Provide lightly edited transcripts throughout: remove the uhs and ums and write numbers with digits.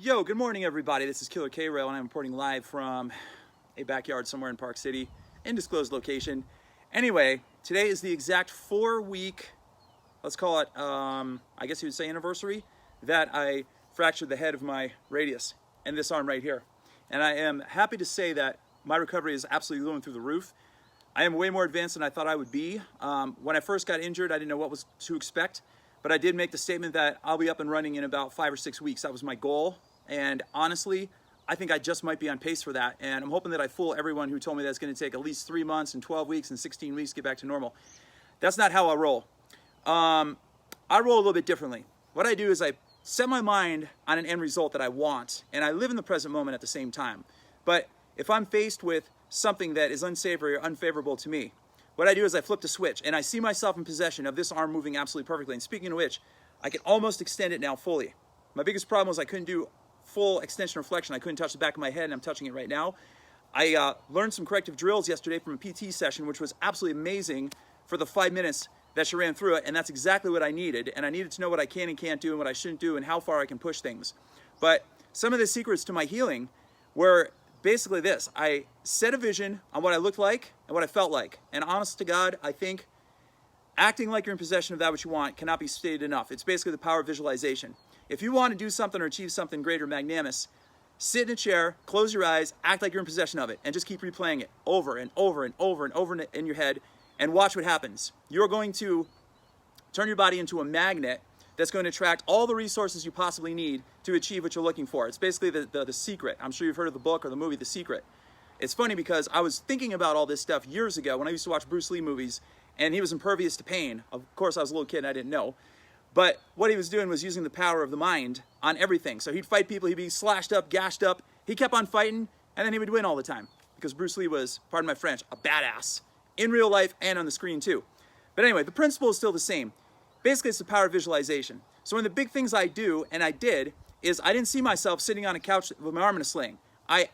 Yo, good morning everybody. This is Killer K-Rail and I'm reporting live from a backyard somewhere in Park City, undisclosed location. Anyway, today is the exact 4-week, let's call it, I guess you would say anniversary, that I fractured the head of my radius and this arm right here. And I am happy to say that my recovery is absolutely going through the roof. I am way more advanced than I thought I would be. When I first got injured, I didn't know what was to expect, but I did make the statement that I'll be up and running in about 5 or 6 weeks. That was my goal. And honestly, I think I just might be on pace for that. And I'm hoping that I fool everyone who told me that it's going to take at least 3 months and 12 weeks and 16 weeks to get back to normal. That's not how I roll. I roll a little bit differently. What I do is I set my mind on an end result that I want, and I live in the present moment at the same time. But if I'm faced with something that is unsavory or unfavorable to me, what I do is I flip the switch, and I see myself in possession of this arm moving absolutely perfectly. And speaking of which, I can almost extend it now fully. My biggest problem was I couldn't do full extension or flexion. I couldn't touch the back of my head, and I'm touching it right now. I learned some corrective drills yesterday from a PT session, which was absolutely amazing for the 5 minutes that she ran through it, and that's exactly what I needed. And I needed to know what I can and can't do and what I shouldn't do and how far I can push things. But some of the secrets to my healing were basically this. I set a vision on what I looked like and what I felt like. And honest to God, I think acting like you're in possession of that which you want cannot be stated enough. It's basically the power of visualization. If you want to do something or achieve something great or magnanimous, sit in a chair, close your eyes, act like you're in possession of it, and just keep replaying it over and over and over and over in your head, and watch what happens. You're going to turn your body into a magnet that's going to attract all the resources you possibly need to achieve what you're looking for. It's basically the secret. I'm sure you've heard of the book or the movie, The Secret. It's funny because I was thinking about all this stuff years ago when I used to watch Bruce Lee movies, and he was impervious to pain. Of course, I was a little kid and I didn't know. But what he was doing was using the power of the mind on everything. So he'd fight people, he'd be slashed up, gashed up. He kept on fighting, and then he would win all the time. Because Bruce Lee was, pardon my French, a badass. In real life and on the screen too. But anyway, the principle is still the same. Basically, it's the power of visualization. So one of the big things I do, and I did, is I didn't see myself sitting on a couch with my arm in a sling. I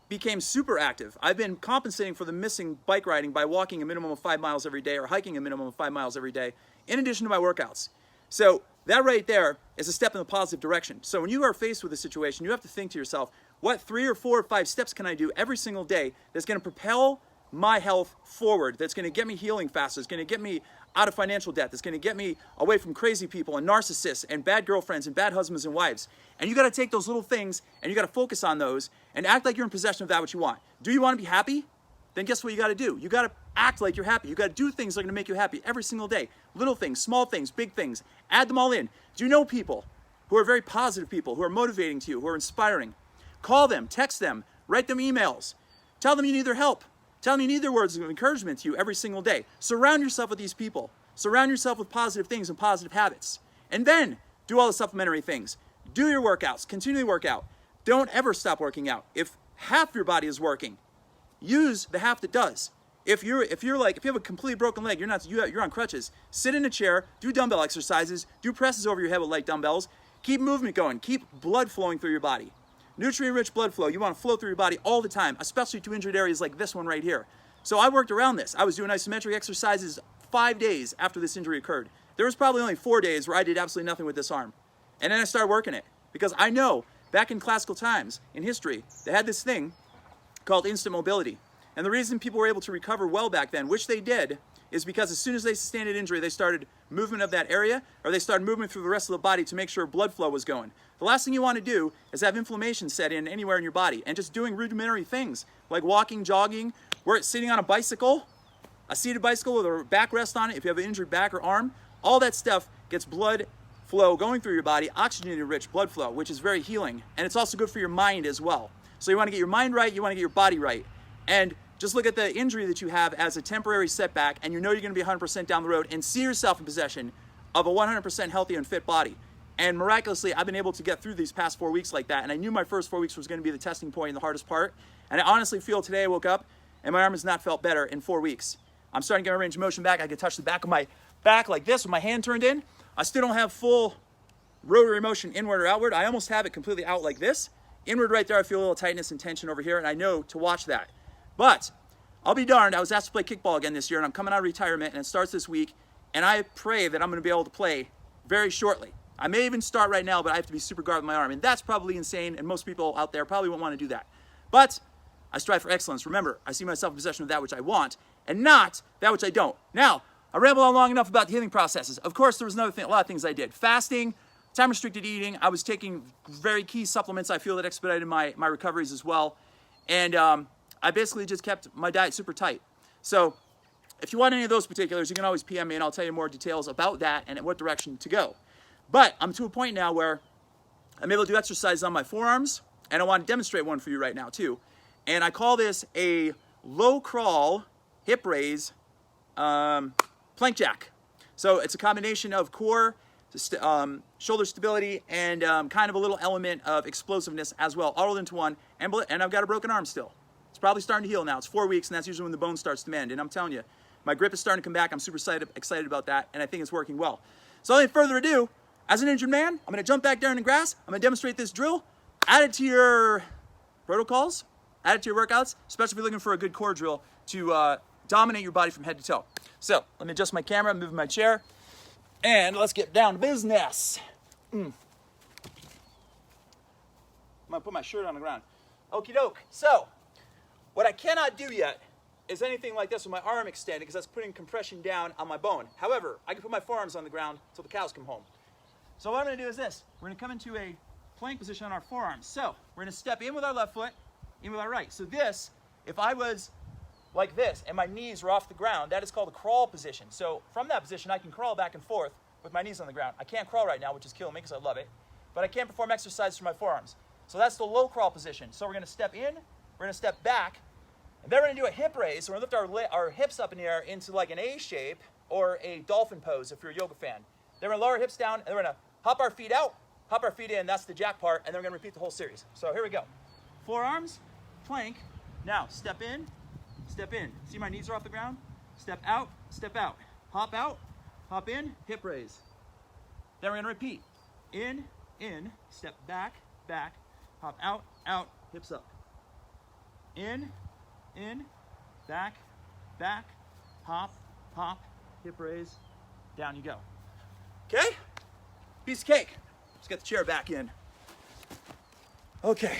became super active. I've been compensating for the missing bike riding by walking a minimum of 5 miles every day or hiking a minimum of 5 miles every day, in addition to my workouts. So that right there is a step in the positive direction. So when you are faced with a situation, you have to think to yourself, what 3 or 4 or 5 steps can I do every single day that's going to propel my health forward, that's going to get me healing faster, that's going to get me out of financial debt, that's going to get me away from crazy people and narcissists and bad girlfriends and bad husbands and wives. And you got to take those little things and you got to focus on those and act like you're in possession of that which you want. Do you want to be happy? Then guess what you got to do? You got to act like you're happy. You got to do things that are going to make you happy every single day. Little things, small things, big things. Add them all in. Do you know people who are very positive people, who are motivating to you, who are inspiring? Call them, text them, write them emails. Tell them you need their help. Tell them you need their words of encouragement to you every single day. Surround yourself with these people. Surround yourself with positive things and positive habits. And then do all the supplementary things. Do your workouts. Continually work out. Don't ever stop working out. If half your body is working, use the half that does. If you have a completely broken leg, you're on crutches, sit in a chair, do dumbbell exercises, do presses over your head with light dumbbells, keep movement going, keep blood flowing through your body. Nutrient-rich blood flow. You want to flow through your body all the time, especially to injured areas like this one right here. So I worked around this. I was doing isometric exercises 5 days after this injury occurred. There was probably only 4 days where I did absolutely nothing with this arm. And then I started working it. Because I know, back in classical times, in history, they had this thing called instant mobility. And the reason people were able to recover well back then, which they did, is because as soon as they sustained an injury, they started movement of that area, or they started movement through the rest of the body to make sure blood flow was going. The last thing you want to do is have inflammation set in anywhere in your body, and just doing rudimentary things like walking, jogging, sitting on a bicycle, a seated bicycle with a backrest on it, if you have an injured back or arm, all that stuff gets blood flow going through your body, oxygenated-rich blood flow, which is very healing, and it's also good for your mind as well. So you want to get your mind right, you want to get your body right, and just look at the injury that you have as a temporary setback, and you know you're going to be 100% down the road, and see yourself in possession of a 100% healthy and fit body. And miraculously, I've been able to get through these past 4 weeks like that, and I knew my first 4 weeks was going to be the testing point and the hardest part. And I honestly feel today I woke up, and my arm has not felt better in 4 weeks. I'm starting to get a range of motion back. I can touch the back of my back like this with my hand turned in. I still don't have full rotary motion inward or outward. I almost have it completely out like this. Inward right there, I feel a little tightness and tension over here, and I know to watch that. But I'll be darned, I was asked to play kickball again this year, and I'm coming out of retirement, and it starts this week, and I pray that I'm going to be able to play very shortly. I may even start right now, but I have to be super guarded with my arm. And that's probably insane, and most people out there probably won't want to do that. But I strive for excellence. Remember, I see myself in possession of that which I want, and not that which I don't. Now, I rambled on long enough about the healing processes. Of course, there was another thing, a lot of things I did. Fasting, time-restricted eating. I was taking very key supplements I feel that expedited my recoveries as well. And I basically just kept my diet super tight. So if you want any of those particulars, you can always PM me, and I'll tell you more details about that and what direction to go. But I'm to a point now where I'm able to do exercises on my forearms, and I want to demonstrate one for you right now too. And I call this a low crawl hip raise plank jack. So it's a combination of core, shoulder stability, and kind of a little element of explosiveness as well, all rolled into one. And I've got a broken arm still. It's probably starting to heal now. It's 4 weeks, and that's usually when the bone starts to mend. And I'm telling you, my grip is starting to come back. I'm super excited about that, and I think it's working well. So without further ado, as an injured man, I'm going to jump back down in the grass. I'm going to demonstrate this drill. Add it to your protocols. Add it to your workouts, especially if you're looking for a good core drill to dominate your body from head to toe. So let me adjust my camera, move my chair, and let's get down to business. I'm going to put my shirt on the ground. Okie doke. So what I cannot do yet is anything like this with my arm extended, because that's putting compression down on my bone. However, I can put my forearms on the ground until the cows come home. So what I'm going to do is this. We're going to come into a plank position on our forearms. So we're going to step in with our left foot, in with our right. So this, if I was like this and my knees were off the ground, that is called a crawl position. So from that position, I can crawl back and forth with my knees on the ground. I can't crawl right now, which is killing me because I love it, but I can perform exercises for my forearms. So that's the low crawl position. So we're going to step in, we're going to step back, and then we're going to do a hip raise. So we're going to lift our hips up in the air into like an A shape or a dolphin pose if you're a yoga fan. Then we're going to lower our hips down, and then we're going to hop our feet out, hop our feet in. That's the jack part, and then we're going to repeat the whole series. So here we go. Forearms, plank. Now step in, step in. See my knees are off the ground? Step out, hop out, hop in, hip raise. Then we're going to repeat. In, step back, hop out, out, hips up. In, back, hop, hip raise, down you go. Okay? Piece of cake. Let's get the chair back in. Okay.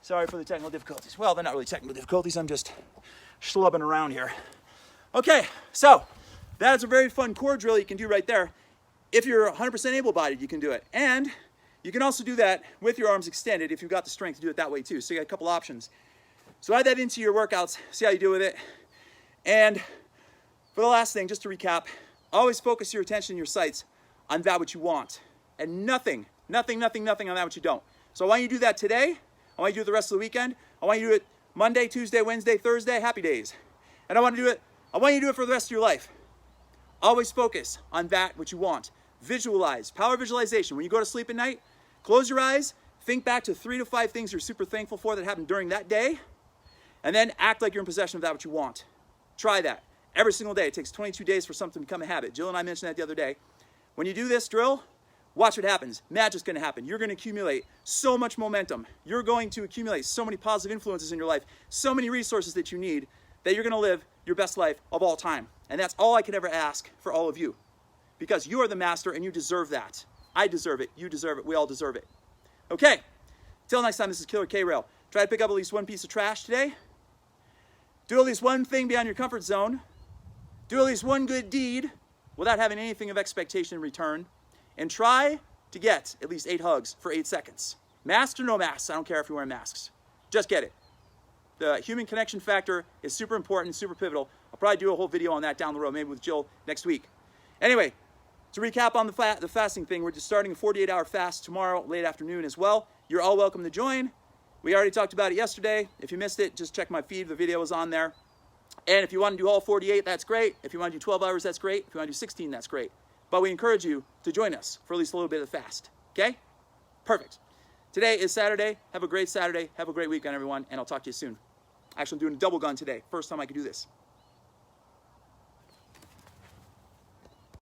Sorry for the technical difficulties. Well, they're not really technical difficulties. I'm just schlubbing around here. Okay, so that is a very fun core drill you can do right there. If you're 100% able-bodied, you can do it. And you can also do that with your arms extended if you've got the strength to do it that way too. So you got a couple options. So add that into your workouts, see how you do with it. And for the last thing, just to recap, always focus your attention and your sights on that which you want. And nothing on that which you don't. So I want you to do that today. I want you to do it the rest of the weekend. I want you to do it Monday, Tuesday, Wednesday, Thursday, happy days. And I want you to do it for the rest of your life. Always focus on that which you want. Visualize, power visualization. When you go to sleep at night, close your eyes, think back to 3 to 5 things you're super thankful for that happened during that day, and then act like you're in possession of that which you want. Try that every single day. It takes 22 days for something to become a habit. Jill and I mentioned that the other day. When you do this drill, watch what happens. Magic's going to happen. You're going to accumulate so much momentum. You're going to accumulate so many positive influences in your life, so many resources that you need, that you're going to live your best life of all time. And that's all I could ever ask for all of you, because you are the master and you deserve that. I deserve it. You deserve it. We all deserve it. Okay. Till next time, this is Killer K-Rail. Try to pick up at least one piece of trash today. Do at least one thing beyond your comfort zone. Do at least one good deed without having anything of expectation in return. And try to get at least 8 hugs for 8 seconds. Masks or no masks, I don't care if you're wearing masks. Just get it. The human connection factor is super important, super pivotal. I'll probably do a whole video on that down the road, maybe with Jill next week. Anyway, to recap on the fasting thing, we're just starting a 48-hour fast tomorrow, late afternoon as well. You're all welcome to join. We already talked about it yesterday. If you missed it, just check my feed. The video is on there. And if you want to do all 48, that's great. If you want to do 12 hours, that's great. If you want to do 16, that's great. But we encourage you to join us for at least a little bit of the fast. Okay? Perfect. Today is Saturday. Have a great Saturday. Have a great weekend, everyone. And I'll talk to you soon. Actually, I'm doing a double gun today. First time I could do this.